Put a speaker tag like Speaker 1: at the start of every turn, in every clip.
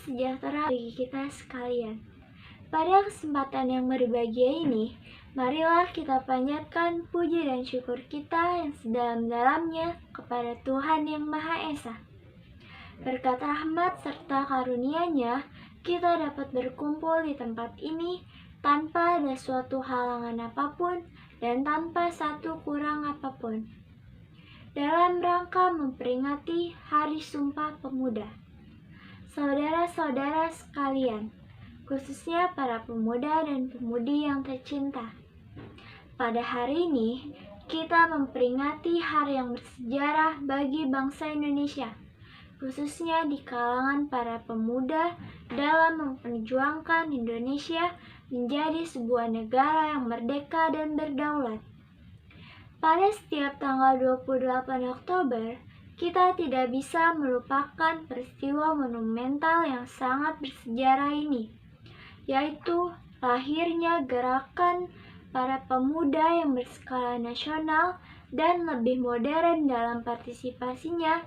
Speaker 1: sejahtera bagi kita sekalian. Pada kesempatan yang berbahagia ini, marilah kita panjatkan puji dan syukur kita yang sedalam-dalamnya kepada Tuhan Yang Maha Esa. Berkat rahmat serta karunia-Nya, kita dapat berkumpul di tempat ini tanpa ada suatu halangan apapun dan tanpa satu kurang apapun, dalam rangka memperingati Hari Sumpah Pemuda. Saudara-saudara sekalian, khususnya para pemuda dan pemudi yang tercinta, pada hari ini kita memperingati hari yang bersejarah bagi bangsa Indonesia, khususnya di kalangan para pemuda dalam memperjuangkan Indonesia menjadi sebuah negara yang merdeka dan berdaulat. Pada setiap tanggal 28 Oktober, kita tidak bisa melupakan peristiwa monumental yang sangat bersejarah ini, yaitu lahirnya gerakan para pemuda yang berskala nasional dan lebih modern dalam partisipasinya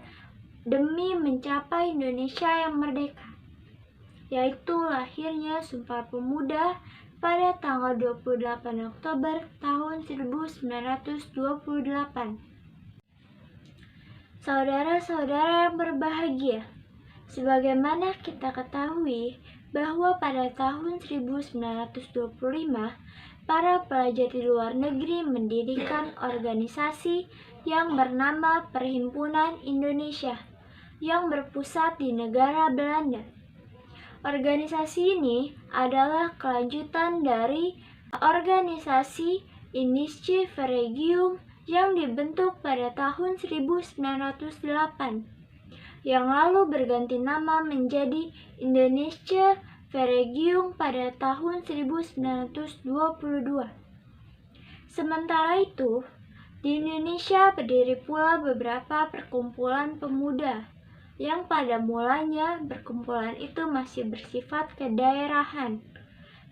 Speaker 1: demi mencapai Indonesia yang merdeka, yaitu lahirnya Sumpah Pemuda pada tanggal 28 Oktober tahun 1928. Saudara-saudara yang berbahagia, sebagaimana kita ketahui bahwa pada tahun 1925, para pelajar di luar negeri mendirikan organisasi yang bernama Perhimpunan Indonesia yang berpusat di negara Belanda. Organisasi ini adalah kelanjutan dari organisasi Indische Vereniging yang dibentuk pada tahun 1908, yang lalu berganti nama menjadi Indonesische Vereniging pada tahun 1922. Sementara itu, di Indonesia berdiri pula beberapa perkumpulan pemuda, yang pada mulanya perkumpulan itu masih bersifat kedaerahan.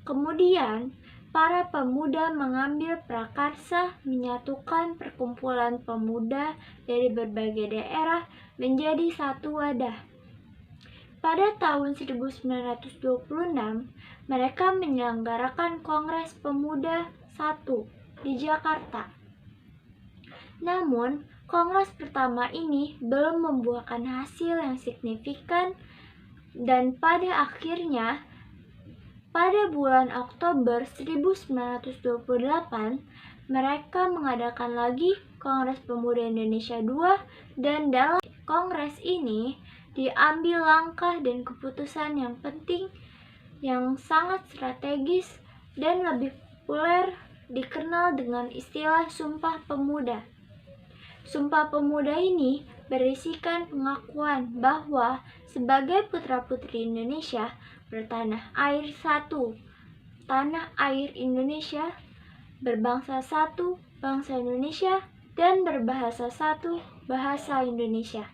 Speaker 1: Kemudian, para pemuda mengambil prakarsa menyatukan perkumpulan pemuda dari berbagai daerah menjadi satu wadah. Pada tahun 1926, mereka menyelenggarakan Kongres Pemuda I di Jakarta. Namun, kongres pertama ini belum membuahkan hasil yang signifikan dan pada akhirnya pada bulan Oktober 1928, mereka mengadakan lagi Kongres Pemuda Indonesia II, dan dalam kongres ini diambil langkah dan keputusan yang penting, yang sangat strategis dan lebih populer dikenal dengan istilah Sumpah Pemuda. Sumpah Pemuda ini berisikan pengakuan bahwa sebagai putra-putri Indonesia bertanah air satu, tanah air Indonesia, berbangsa satu, bangsa Indonesia, dan berbahasa satu, bahasa Indonesia.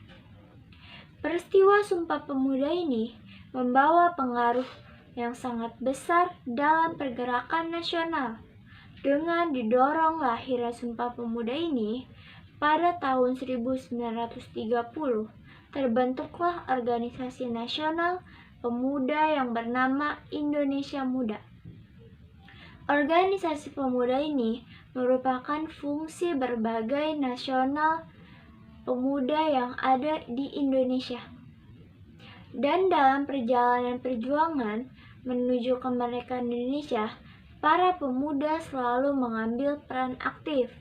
Speaker 1: Peristiwa Sumpah Pemuda ini membawa pengaruh yang sangat besar dalam pergerakan nasional. Dengan didorong lahirnya Sumpah Pemuda ini, pada tahun 1930, terbentuklah organisasi nasional pemuda yang bernama Indonesia Muda. Organisasi pemuda ini merupakan fungsi berbagai nasional pemuda yang ada di Indonesia. Dan dalam perjalanan perjuangan menuju kemerdekaan Indonesia, para pemuda selalu mengambil peran aktif.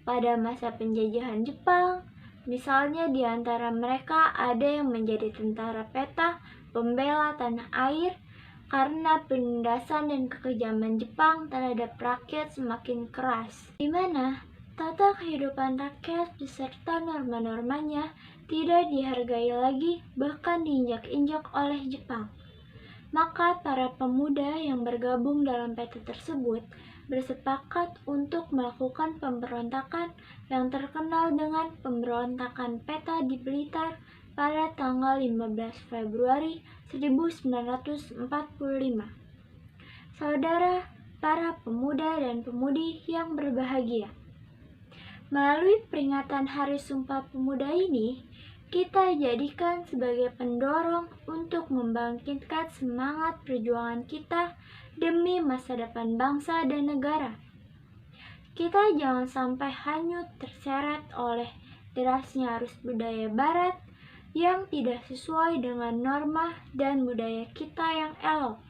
Speaker 1: Pada masa penjajahan Jepang, misalnya di antara mereka ada yang menjadi tentara peta pembela tanah air karena penindasan dan kekejaman Jepang terhadap rakyat semakin keras, di mana tata kehidupan rakyat beserta norma-normanya tidak dihargai lagi, bahkan diinjak-injak oleh Jepang. Maka para pemuda yang bergabung dalam peta tersebut bersepakat untuk melakukan pemberontakan yang terkenal dengan pemberontakan peta di Blitar pada tanggal 15 Februari 1945. Saudara, para pemuda dan pemudi yang berbahagia, melalui peringatan Hari Sumpah Pemuda ini, kita jadikan sebagai pendorong untuk membangkitkan semangat perjuangan kita demi masa depan bangsa dan negara. Kita jangan sampai hanyut terseret oleh derasnya arus budaya barat yang tidak sesuai dengan norma dan budaya kita yang elok.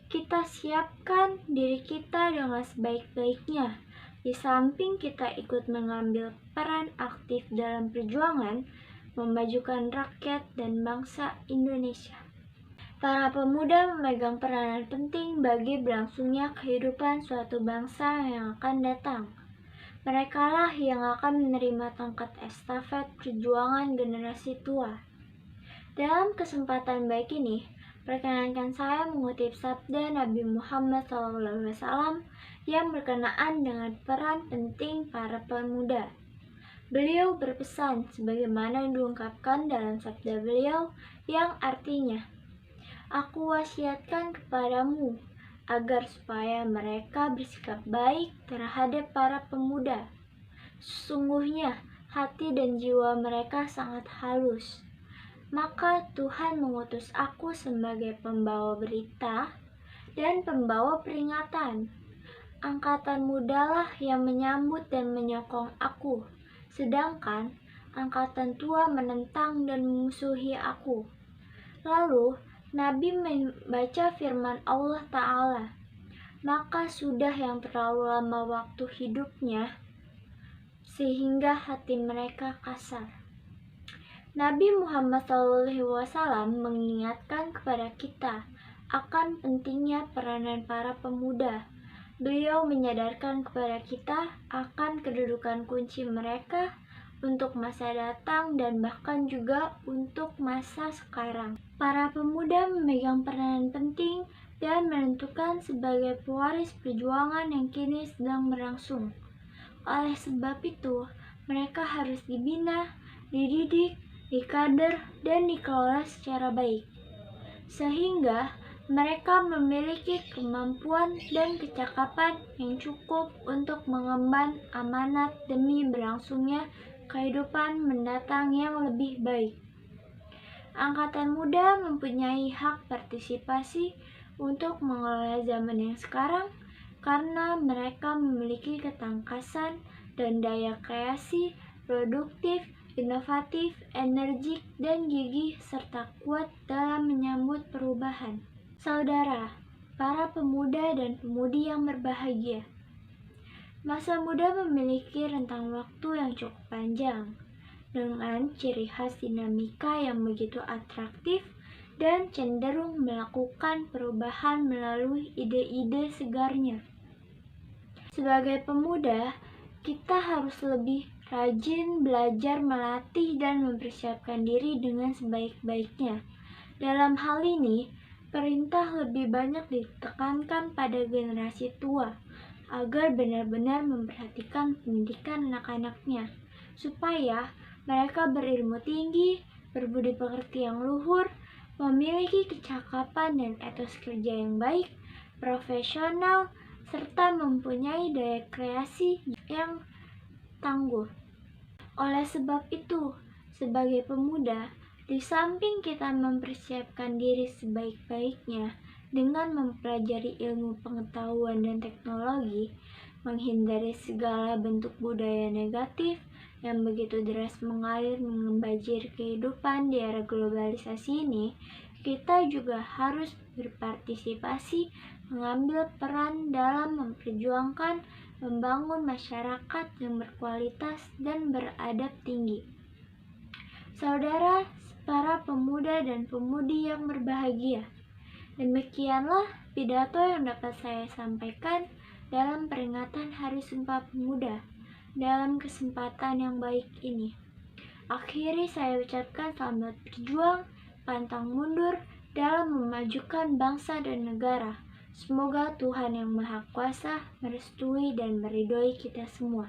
Speaker 1: Kita siapkan diri kita dengan sebaik-baiknya. Di samping kita ikut mengambil peran aktif dalam perjuangan memajukan rakyat dan bangsa Indonesia. Para pemuda memegang peranan penting bagi berlangsungnya kehidupan suatu bangsa yang akan datang. Merekalah yang akan menerima tongkat estafet perjuangan generasi tua. Dalam kesempatan baik ini, perkenankan saya mengutip sabda Nabi Muhammad SAW yang berkenaan dengan peran penting para pemuda. Beliau berpesan sebagaimana diungkapkan dalam sabda beliau yang artinya, "Aku wasiatkan kepadamu agar supaya mereka bersikap baik terhadap para pemuda. Sesungguhnya hati dan jiwa mereka sangat halus. Maka Tuhan mengutus aku sebagai pembawa berita dan pembawa peringatan. Angkatan mudalah yang menyambut dan menyokong aku, sedangkan angkatan tua menentang dan memusuhi aku." Lalu Nabi membaca firman Allah Ta'ala, "Maka sudah yang terlalu lama waktu hidupnya, sehingga hati mereka kasar." Nabi Muhammad SAW mengingatkan kepada kita akan pentingnya peranan para pemuda. Beliau menyadarkan kepada kita akan kedudukan kunci mereka untuk masa datang dan bahkan juga untuk masa sekarang. Para pemuda memegang peranan penting dan menentukan sebagai pewaris perjuangan yang kini sedang berlangsung. Oleh sebab itu, mereka harus dibina, dididik, dikader, dan dikelola secara baik, sehingga mereka memiliki kemampuan dan kecakapan yang cukup untuk mengemban amanat demi berlangsungnya kehidupan mendatang yang lebih baik. Angkatan muda mempunyai hak partisipasi untuk mengelola zaman yang sekarang karena mereka memiliki ketangkasan dan daya kreasi, produktif, inovatif, energik, dan gigih serta kuat dalam menyambut perubahan. Saudara, para pemuda dan pemudi yang berbahagia, masa muda memiliki rentang waktu yang cukup panjang, dengan ciri khas dinamika yang begitu atraktif dan cenderung melakukan perubahan melalui ide-ide segarnya. Sebagai pemuda, kita harus lebih rajin belajar melatih dan mempersiapkan diri dengan sebaik-baiknya. Dalam hal ini, perintah lebih banyak ditekankan pada generasi tua, agar benar-benar memperhatikan pendidikan anak-anaknya, supaya mereka berilmu tinggi, berbudi pekerti yang luhur, memiliki kecakapan dan etos kerja yang baik, profesional, serta mempunyai daya kreasi yang tangguh. Oleh sebab itu, sebagai pemuda, di samping kita mempersiapkan diri sebaik-baiknya dengan mempelajari ilmu pengetahuan dan teknologi, menghindari segala bentuk budaya negatif yang begitu deras mengalir membajir kehidupan di era globalisasi ini, kita juga harus berpartisipasi mengambil peran dalam memperjuangkan membangun masyarakat yang berkualitas dan beradab tinggi. Saudara, para pemuda dan pemudi yang berbahagia, demikianlah pidato yang dapat saya sampaikan dalam peringatan Hari Sumpah Pemuda dalam kesempatan yang baik ini. Akhiri saya ucapkan selamat berjuang, pantang mundur dalam memajukan bangsa dan negara. Semoga Tuhan Yang Maha Kuasa merestui dan meridhoi kita semua.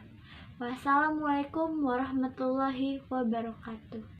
Speaker 1: Wassalamualaikum warahmatullahi wabarakatuh.